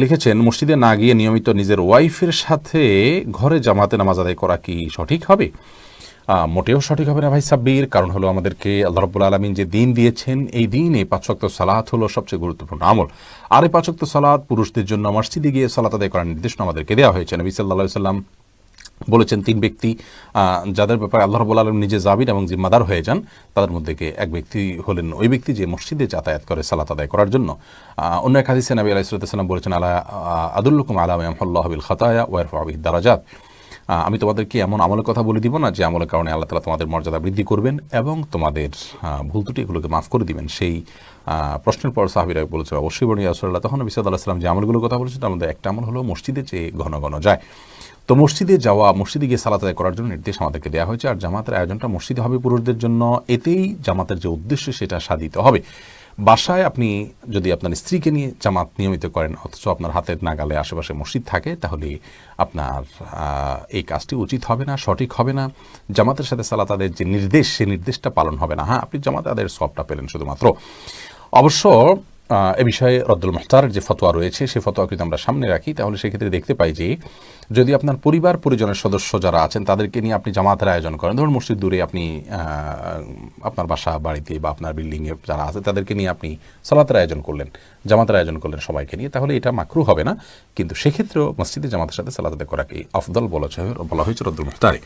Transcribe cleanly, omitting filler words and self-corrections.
লিখেছেন, মসজিদে না গিয়ে নিয়মিত নিজের ওয়াইফের সাথে ঘরে জামাতে নামাজ আদায় করা কি সঠিক হবে? মোটেও সঠিক হবে না ভাই সাব্বির। কারণ হলো, আমাদেরকে আল্লাহ রাব্বুল আলামিন যে দিন দিয়েছেন, এই দিনে 5 ওয়াক্ত সালাত হলো সবচেয়ে গুরুত্বপূর্ণ আমল। আর এই 5 ওয়াক্ত সালাত পুরুষদের জন্য মসজিদে গিয়ে সালাত আদায় করার নির্দেশনা আমাদেরকে দেওয়া হয়েছে। নবী সাল্লাল্লাহু আলাইহি সাল্লাম বলেছেন, 3 ব্যক্তি যাদের ব্যাপারে আল্লাহ রাব্বুল আলামিন নিজে জামিন এবং জিম্মাদার হয়ে যান, তাদের মধ্যে এক ব্যক্তি হলেন ওই ব্যক্তি যে মসজিদে যাতায়াত করে সালাত আদায় করার জন্য। অন্য এক হাদিসে নবী আলাইহিস সালাম বলেছেন, আলা আদুল্লুকুম আলা মা ইয়ামহুল্লাহু বিল খাতায়া ওয়া ইয়ারফাউ বিহিদ দারাজাত। আমি তোমাদেরকে এমন আমলের কথা বলে দিব না যে আমলের কারণে আল্লাহ তাআলা তোমাদের মর্যাদা বৃদ্ধি করবেন এবং তোমাদের ভুল ত্রুটি এগুলোকে মাফ করে দিবেন। সেই প্রশ্নের পর সাহাবীরা বলেছে, অবশ্যই বনি ইয়া রাসূলুল্লাহ। তখন নবী সাল্লাল্লাহু আলাইহি ওয়াসাল্লাম যে আমলগুলোর কথা বলেছেন, তার মধ্যে একটা আমল হলো মসজিদে যে ঘন ঘন যায়। তো মসজিদে যাওয়া, মসজিদে গিয়ে সালাত আদায় করার জন্য নির্দেশ আমাদেরকে দেওয়া হয়েছে। আর জামাতের আয়োজনটা মসজিদে হবে পুরুষদের জন্য, এতেই জামাতের যে উদ্দেশ্য সেটা সাধিত হবে। বাসায় আপনি যদি আপনার স্ত্রীকে নিয়ে জামাত নিয়মিত করেন, অথচ আপনার হাতের নাগালে আশেপাশে মসজিদ থাকে, তাহলে আপনার এই কাজটি উচিত হবে না, সঠিক হবে না। জামাতের সাথে সালাত আদায়ের যে নির্দেশ, সেই নির্দেশটা পালন হবে না। হ্যাঁ, আপনি জামাত আদায়ের সওয়াবটা পেলেন শুধুমাত্র। অবশ্য এ বিষয়ে রদ্দুল মুখতারের যে ফতোয়া রয়েছে, সেই ফতোয়া কিন্তু আমরা সামনে রাখি। তাহলে সেক্ষেত্রে দেখতে পাই যে যদি আপনার পরিবার পরিজনের সদস্য যারা আছেন তাদেরকে নিয়ে আপনি জামাতের আয়োজন করেন, ধরুন মসজিদ দূরে, আপনি আপনার বাসা বাড়িতে বা আপনার বিল্ডিংয়ে যারা আছে তাদেরকে নিয়ে আপনি সালাতের আয়োজন করলেন, জামাতের আয়োজন করলেন সবাইকে নিয়ে, তাহলে এটা মাকরুহ হবে না। কিন্তু সেক্ষেত্রেও মসজিদে জামাতের সাথে সালাত আদায় করাকে আফদল বলা হয়েছে রদ্দুল মুখতারে।